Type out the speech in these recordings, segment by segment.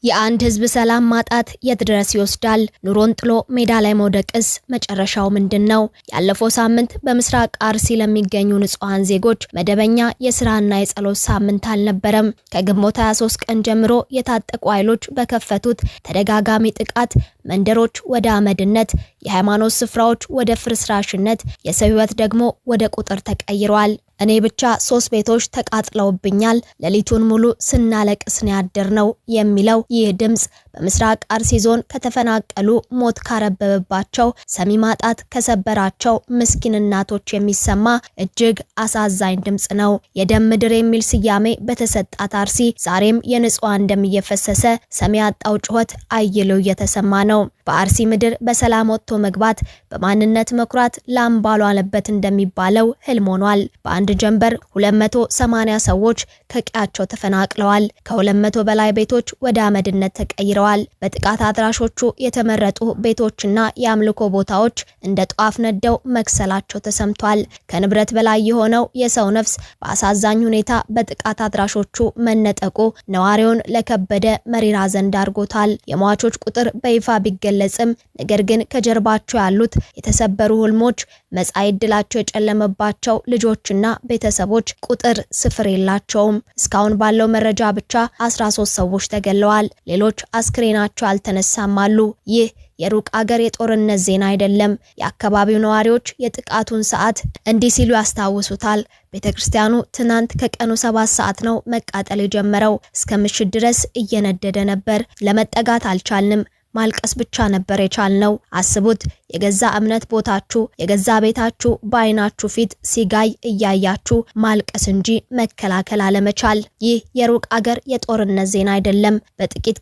የአንድ ህዝብ ሰላም ማጣት የት ድረስ ይወስዳል? ኑሮን ጥሎ ሜዳ ላይ መውደቅስ መጨረሻው ምንድነው? ያለፈው ሳምንት በምስራቅ አርሲ ለሚገኙ ንጹሃን ዜጎች መደበኛ የስራና የጸሎት ሳምንት አልነበረም። ከግንቦት 23 ቀን ጀምሮ የታጠቁ ኃይሎች በከፈቱት ተደጋጋሚ ጥቃት መንደሮች ወደ አመድነት፣ የሃይማኖት ስፍራዎች ወደ ፍርስራሽነት፣ የሰው ህይወት ደግሞ ወደ ቁጥር ተቀይሯል። እኔ ብቻ 3 ቤቶች ተቃጥለውብኛል፣ ሌሊቱን ሙሉ ስናለቅስ ነው ያደርነው የሚለው ይህ ድምጽ በምስራቅ አርሲ ዞን ከተፈናቀሉ ሞት ካረበበባቸው ሰሚ ማጣት ከሰበራቸው ምስኪን እናቶች የሚሰማ እጅግ አሳዛኝ ድምጽ ነው። የደም ምድር የሚል ስያሜ በተሰጣት አርሲ ዛሬም የንጹሃን ደም እየፈሰሰ ሰሚ ያጣው ጩኸት አይሎ እየተሰማ ነው። በአርሲ ምድር በሰላም ወጥቶ መግባት በማንነት መኩራት ላም ባልዋለበት እንደሚባለው ህልም ሆኗል። በአንድ ጀንበር 280 ሰዎች ከቀያቸው ተፈናቅለዋል። ከ200 በላይ ቤቶች ወደ አመድነት ተቀይረዋል። በጥቃት አድራሾቹ የተመረጡ ቤቶችና የአምልኮ ቦታዎች እንደ ጧፍ ነደው መክሰላቸው ተሰምቷል። ከንብረት በላይ የሆነው የሰው ነፍስ በአሳዛኝ ሁኔታ በጥቃት አድራሾቹ መነጠቁ ነዋሪውን ለከበደ መሪር ሐዘን ዳርጎታል። የሟቾች ቁጥር በይፋ ቢገለጽም ነገር ግን ከጀርባቸው ያሉት የተሰበሩ ህልሞች፣ መጻኢ ዕድላቸው የጨለመባቸው ልጆችና ቤተሰቦች ቁጥር ስፍር የላቸውም። እስካሁን ባለው መረጃ ብቻ 13 ሰዎች ተገለዋል። ሌሎች አስክሬናቸው አልተነሳም አሉ። ይህ የሩቅ አገር የጦርነት ዜና አይደለም። የአካባቢው ነዋሪዎች የጥቃቱን ሰዓት እንዲህ ሲሉ ያስታውሱታል። ቤተክርስቲያኑ ትናንት ከቀኑ 7 ሰዓት ነው መቃጠል የጀመረው። እስከ ምሽት ድረስ እየነደደ ነበር። ለመጠጋት አልቻልንም። ማልቀስ ብቻ ነበር የቻልነው። አስቡት፣ የገዛ እምነት ቦታችሁ የገዛ ቤታችሁ በአይናችሁ ፊት ሲጋይ እያያችሁ ማልቀስ እንጂ መከላከል አለመቻል። ይህ የሩቅ አገር የጦርነት ዜና አይደለም። በጥቂት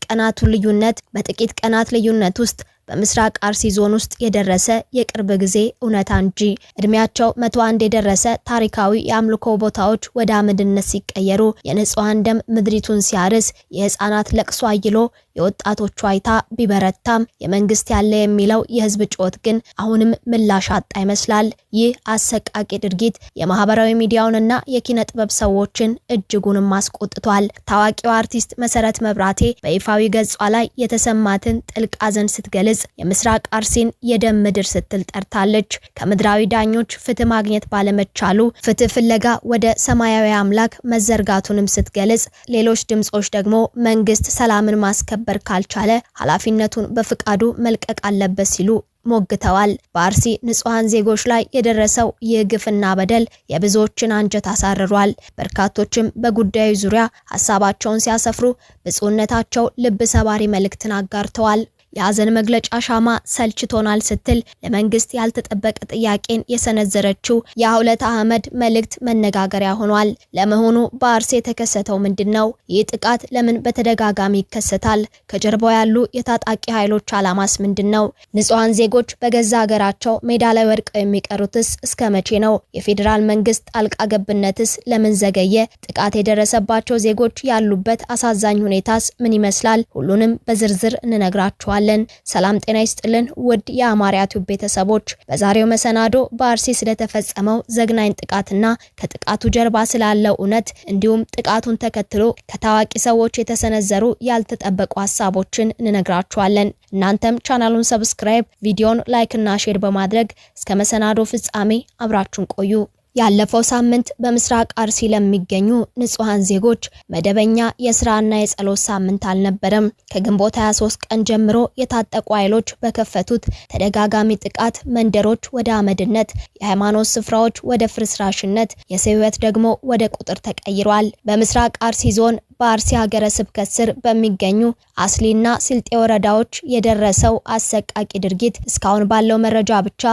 ቀናት ልዩነት ውስጥ በምስራቅ አርሲ ዞን ውስጥ የደረሰ የቅርብ ጊዜ እውነታ እንጂ። እድሜያቸው 101 የደረሰ ታሪካዊ የአምልኮ ቦታዎች ወደ አመድነት ሲቀየሩ፣ የንጹሃን ደም ምድሪቱን ሲያርስ፣ የህፃናት ለቅሶ አይሎ የወጣቶቹ አይታ ቢበረታም የመንግስት ያለ የሚለው የህዝብ ጩኸት ግን አሁንም ምላሽ አጣ ይመስላል። ይህ አሰቃቂ ድርጊት የማህበራዊ ሚዲያውንና የኪነ ጥበብ ሰዎችን እጅጉንም አስቆጥቷል። ታዋቂው አርቲስት መሰረት መብራቴ በይፋዊ ገጿ ላይ የተሰማትን ጥልቅ ሐዘን ስትገልጽ የምስራቅ አርሲን የደም ምድር ስትል ጠርታለች። ከምድራዊ ዳኞች ፍትህ ማግኘት ባለመቻሉ ፍትህ ፍለጋ ወደ ሰማያዊ አምላክ መዘርጋቱንም ስትገልጽ፣ ሌሎች ድምጾች ደግሞ መንግስት ሰላምን ማስከበር ካልቻለ ኃላፊነቱን በፍቃዱ መልቀቅ አለበት ሲሉ ሞግተዋል። በአርሲ ንጹሃን ዜጎች ላይ የደረሰው ይህ ግፍና በደል የብዙዎችን አንጀት አሳርሯል። በርካቶችም በጉዳዩ ዙሪያ ሀሳባቸውን ሲያሰፍሩ ብፁዕነታቸው ልብ ሰባሪ መልእክትን አጋርተዋል። የሐዘን መግለጫ ሻማ ሰልችቶናል ስትል ለመንግስት ያልተጠበቀ ጥያቄን የሰነዘረችው የአውለት አህመድ መልእክት መነጋገሪያ ሆኗል። ለመሆኑ በአርሲ የተከሰተው ምንድነው? ይህ ጥቃት ለምን በተደጋጋሚ ይከሰታል? ከጀርባው ያሉ የታጣቂ ኃይሎች ዓላማስ ምንድነው? ንጹሃን ዜጎች በገዛ ሀገራቸው ሜዳ ላይ ወድቀው የሚቀሩትስ እስከ መቼ ነው? የፌዴራል መንግስት ጣልቃ ገብነትስ ለምን ዘገየ? ጥቃት የደረሰባቸው ዜጎች ያሉበት አሳዛኝ ሁኔታስ ምን ይመስላል? ሁሉንም በዝርዝር እንነግራችኋለን። ሰላም ጤና ይስጥልን ውድ የአማርያ ቲዩብ ቤተሰቦች፣ በዛሬው መሰናዶ በአርሲ ስለተፈጸመው ዘግናኝ ጥቃትና ከጥቃቱ ጀርባ ስላለው እውነት እንዲሁም ጥቃቱን ተከትሎ ከታዋቂ ሰዎች የተሰነዘሩ ያልተጠበቁ ሀሳቦችን እንነግራችኋለን። እናንተም ቻናሉን ሰብስክራይብ፣ ቪዲዮን ላይክ እና ሼር በማድረግ እስከ መሰናዶ ፍጻሜ አብራችሁን ቆዩ። ያለፈው ሳምንት በምስራቅ አርሲ ለሚገኙ ንጹሃን ዜጎች መደበኛ የስራና የጸሎት ሳምንት አልነበረም። ከግንቦት 23 ቀን ጀምሮ የታጠቁ ኃይሎች በከፈቱት ተደጋጋሚ ጥቃት መንደሮች ወደ አመድነት፣ የሃይማኖት ስፍራዎች ወደ ፍርስራሽነት፣ የሰው ህይወት ደግሞ ወደ ቁጥር ተቀይሯል። በምስራቅ አርሲ ዞን በአርሲ ሀገረ ስብከት ስር በሚገኙ አስሊና ስልጤ ወረዳዎች የደረሰው አሰቃቂ ድርጊት እስካሁን ባለው መረጃ ብቻ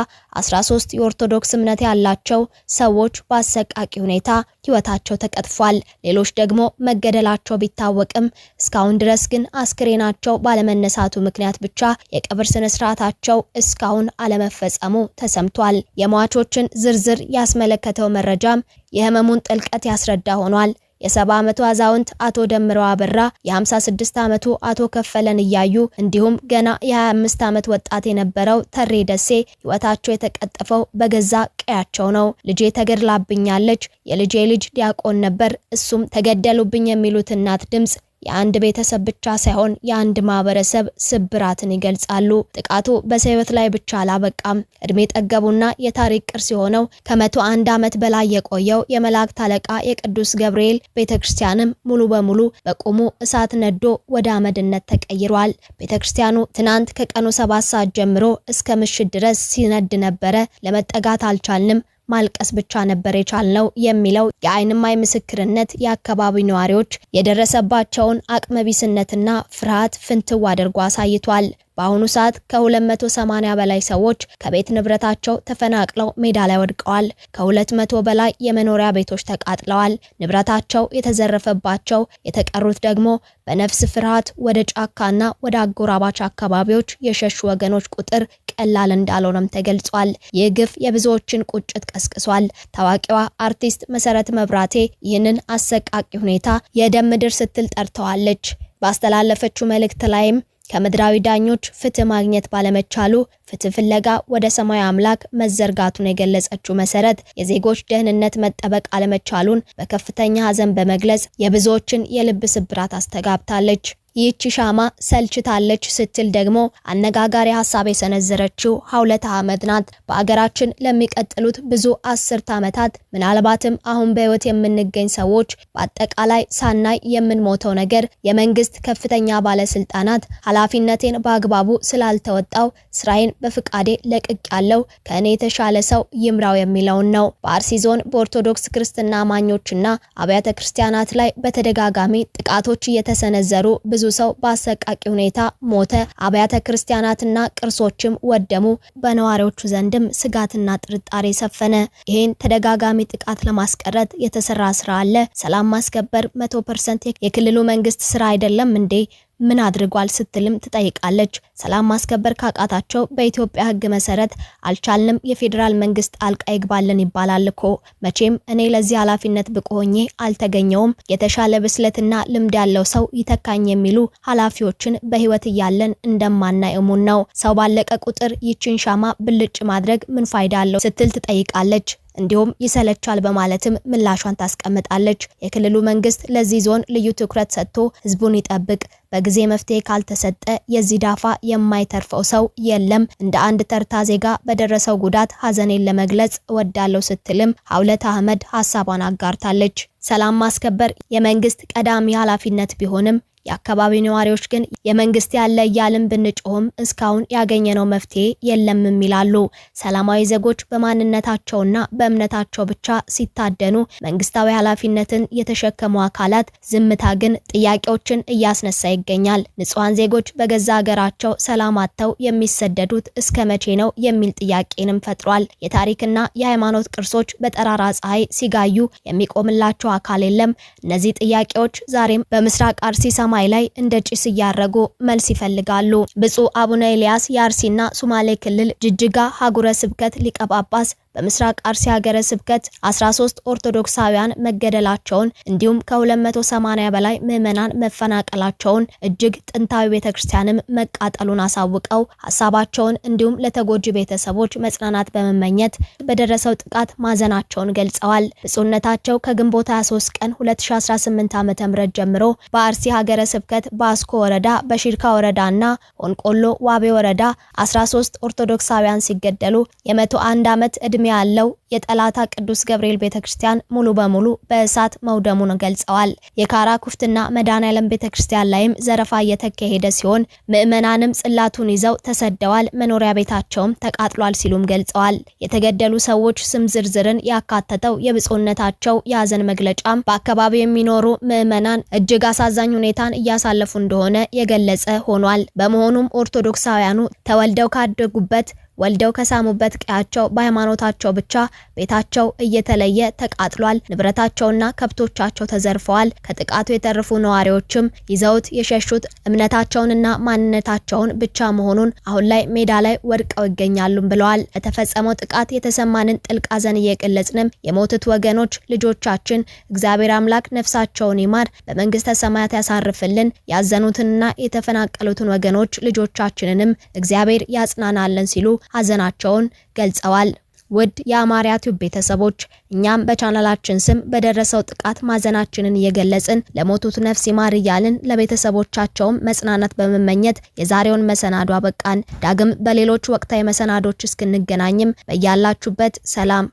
13 የኦርቶዶክስ እምነት ያላቸው ሰዎች በአሰቃቂ ሁኔታ ህይወታቸው ተቀጥፏል። ሌሎች ደግሞ መገደላቸው ቢታወቅም እስካሁን ድረስ ግን አስክሬናቸው ባለመነሳቱ ምክንያት ብቻ የቀብር ስነ ስርዓታቸው እስካሁን አለመፈጸሙ ተሰምቷል። የሟቾችን ዝርዝር ያስመለከተው መረጃም የህመሙን ጥልቀት ያስረዳ ሆኗል። የ70 ዓመቱ አዛውንት አቶ ደምረው አበራ፣ የ56 ዓመቱ አቶ ከፈለን እያዩ እንዲሁም ገና የ25 ዓመት ወጣት የነበረው ተሬ ደሴ ህይወታቸው የተቀጠፈው በገዛ ቀያቸው ነው። ልጄ ተገድላብኛለች፣ የልጄ ልጅ ዲያቆን ነበር፣ እሱም ተገደሉብኝ የሚሉት እናት ድምጽ የአንድ ቤተሰብ ብቻ ሳይሆን የአንድ ማህበረሰብ ስብራትን ይገልጻሉ። ጥቃቱ በሰው ሕይወት ላይ ብቻ አላበቃም። እድሜ ጠገቡና የታሪክ ቅርስ የሆነው ከ101 ዓመት በላይ የቆየው የመላእክት አለቃ የቅዱስ ገብርኤል ቤተክርስቲያንም ሙሉ በሙሉ በቁሙ እሳት ነዶ ወደ አመድነት ተቀይሯል። ቤተክርስቲያኑ ትናንት ከቀኑ 7 ሰዓት ጀምሮ እስከ ምሽት ድረስ ሲነድ ነበረ። ለመጠጋት አልቻልንም፣ ማልቀስ ብቻ ነበር የቻልነው የሚለው የዓይን እማኝ ምስክርነት የአካባቢው ነዋሪዎች የደረሰባቸውን አቅመቢስነትና ፍርሃት ፍንትው አድርጎ አሳይቷል። በአሁኑ ሰዓት ከ280 በላይ ሰዎች ከቤት ንብረታቸው ተፈናቅለው ሜዳ ላይ ወድቀዋል። ከ200 በላይ የመኖሪያ ቤቶች ተቃጥለዋል። ንብረታቸው የተዘረፈባቸው፣ የተቀሩት ደግሞ በነፍስ ፍርሃት ወደ ጫካና ወደ አጎራባች አካባቢዎች የሸሹ ወገኖች ቁጥር ቀላል እንዳልሆነም ተገልጿል። ይህ ግፍ የብዙዎችን ቁጭት ቀስቅሷል። ታዋቂዋ አርቲስት መሰረት መብራቴ ይህንን አሰቃቂ ሁኔታ የደም ምድር ስትል ጠርተዋለች። ባስተላለፈችው መልእክት ላይም ከምድራዊ ዳኞች ፍትህ ማግኘት ባለመቻሉ ፍትህ ፍለጋ ወደ ሰማያዊ አምላክ መዘርጋቱን የገለጸችው መሰረት የዜጎች ደህንነት መጠበቅ አለመቻሉን በከፍተኛ ሐዘን በመግለጽ የብዙዎችን የልብ ስብራት አስተጋብታለች። ይህቺ ሻማ ሰልችታለች ስትል ደግሞ አነጋጋሪ ሐሳብ የሰነዘረችው ሐውለት አህመድ ናት። በአገራችን ለሚቀጥሉት ብዙ 10 ዓመታት ምናልባትም አሁን በህይወት የምንገኝ ሰዎች በአጠቃላይ ሳናይ የምንሞተው ነገር የመንግስት ከፍተኛ ባለስልጣናት ኃላፊነቴን በአግባቡ ስላልተወጣው ስራዬን በፍቃዴ ለቅቄያለሁ፣ ከእኔ የተሻለ ሰው ይምራው የሚለውን ነው። በአርሲ ዞን በኦርቶዶክስ ክርስትና አማኞችና አብያተ ክርስቲያናት ላይ በተደጋጋሚ ጥቃቶች እየተሰነዘሩ ብዙ ሰው በአሰቃቂ ሁኔታ ሞተ። አብያተ ክርስቲያናትና ቅርሶችም ወደሙ። በነዋሪዎቹ ዘንድም ስጋትና ጥርጣሬ ሰፈነ። ይህን ተደጋጋሚ ጥቃት ለማስቀረት የተሰራ ስራ አለ። ሰላም ማስከበር 100% የክልሉ መንግስት ስራ አይደለም እንዴ? ምን አድርጓል ስትልም ትጠይቃለች። ሰላም ማስከበር ካቃታቸው በኢትዮጵያ ሕግ መሰረት አልቻልንም የፌዴራል መንግስት ጣልቃ ይግባልን ይባላል እኮ። መቼም እኔ ለዚህ ኃላፊነት ብቁ ሆኜ አልተገኘውም፣ የተሻለ ብስለትና ልምድ ያለው ሰው ይተካኝ የሚሉ ኃላፊዎችን በህይወት እያለን እንደማናይ እሙን ነው። ሰው ባለቀ ቁጥር ይችን ሻማ ብልጭ ማድረግ ምን ፋይዳ አለው ስትል ትጠይቃለች። እንዲሁም ይሰለቻል በማለትም ምላሿን ታስቀምጣለች። የክልሉ መንግስት ለዚህ ዞን ልዩ ትኩረት ሰጥቶ ህዝቡን ይጠብቅ። በጊዜ መፍትሄ ካልተሰጠ የዚህ ዳፋ የማይተርፈው ሰው የለም። እንደ አንድ ተርታ ዜጋ በደረሰው ጉዳት ሐዘኔን ለመግለጽ እወዳለሁ ስትልም ሐውለት አህመድ ሐሳቧን አጋርታለች። ሰላም ማስከበር የመንግስት ቀዳሚ ኃላፊነት ቢሆንም የአካባቢው ነዋሪዎች ግን የመንግስት ያለ እያልን ብንጮህም እስካሁን ያገኘነው መፍትሄ የለም ይላሉ። ሰላማዊ ዜጎች በማንነታቸውና በእምነታቸው ብቻ ሲታደኑ መንግስታዊ ኃላፊነትን የተሸከሙ አካላት ዝምታ ግን ጥያቄዎችን እያስነሳ ይገኛል። ንጹሃን ዜጎች በገዛ ሀገራቸው ሰላም አጥተው የሚሰደዱት እስከ መቼ ነው የሚል ጥያቄንም ፈጥሯል። የታሪክና የሃይማኖት ቅርሶች በጠራራ ፀሐይ ሲጋዩ የሚቆምላቸው አካል የለም። እነዚህ ጥያቄዎች ዛሬም በምስራቅ አርሲ ሰማይ ላይ እንደ ጭስ እያረጉ መልስ ይፈልጋሉ። ብፁዕ አቡነ ኤልያስ የአርሲና ሶማሌ ክልል ጅጅጋ ሀገረ ስብከት ሊቀ ጳጳስ በምስራቅ አርሲ ሀገረ ስብከት 13 ኦርቶዶክሳውያን መገደላቸውን እንዲሁም ከ280 በላይ ምዕመናን መፈናቀላቸውን እጅግ ጥንታዊ ቤተክርስቲያንም መቃጠሉን አሳውቀው ሐሳባቸውን እንዲሁም ለተጎጂ ቤተሰቦች መጽናናት በመመኘት በደረሰው ጥቃት ማዘናቸውን ገልጸዋል። ብፁዕነታቸው ከግንቦት 23 ቀን 2018 ዓ.ም ጀምሮ በአርሲ ሀገረ ስብከት በአስኮ ወረዳ በሺርካ ወረዳና ሆንቆሎ ዋቤ ወረዳ 13 ኦርቶዶክሳውያን ሲገደሉ የ101 ዓመት ዕድሜ ያለው የጠላታ ቅዱስ ገብርኤል ቤተክርስቲያን ሙሉ በሙሉ በእሳት መውደሙን ገልጸዋል። የካራ ኩፍትና መድኃኔዓለም ቤተክርስቲያን ላይም ዘረፋ እየተካሄደ ሲሆን ምዕመናንም ጽላቱን ይዘው ተሰደዋል፣ መኖሪያ ቤታቸውም ተቃጥሏል ሲሉም ገልጸዋል። የተገደሉ ሰዎች ስም ዝርዝርን ያካተተው የብፁዕነታቸው የሐዘን መግለጫም በአካባቢው የሚኖሩ ምዕመናን እጅግ አሳዛኝ ሁኔታን እያሳለፉ እንደሆነ የገለጸ ሆኗል። በመሆኑም ኦርቶዶክሳውያኑ ተወልደው ካደጉበት ወልደው ከሳሙበት ቀያቸው በሃይማኖታቸው ብቻ ቤታቸው እየተለየ ተቃጥሏል፣ ንብረታቸውና ከብቶቻቸው ተዘርፈዋል። ከጥቃቱ የተረፉ ነዋሪዎችም ይዘውት የሸሹት እምነታቸውንና ማንነታቸውን ብቻ መሆኑን አሁን ላይ ሜዳ ላይ ወድቀው ይገኛሉ ብለዋል። ለተፈጸመው ጥቃት የተሰማንን ጥልቅ ሐዘን እየገለጽንም የሞቱት ወገኖች ልጆቻችን እግዚአብሔር አምላክ ነፍሳቸውን ይማር፣ በመንግስተ ሰማያት ያሳርፍልን፣ ያዘኑትንና የተፈናቀሉትን ወገኖች ልጆቻችንንም እግዚአብሔር ያጽናናልን ሲሉ ሐዘናቸውን ገልጸዋል። ውድ የአማርያ ቲዩብ ቤተሰቦች እኛም በቻናላችን ስም በደረሰው ጥቃት ማዘናችንን እየገለጽን ለሞቱት ነፍስ ይማር እያልን ለቤተሰቦቻቸውም መጽናናት በመመኘት የዛሬውን መሰናዶ አበቃን። ዳግም በሌሎች ወቅታዊ መሰናዶች እስክንገናኝም በያላችሁበት ሰላም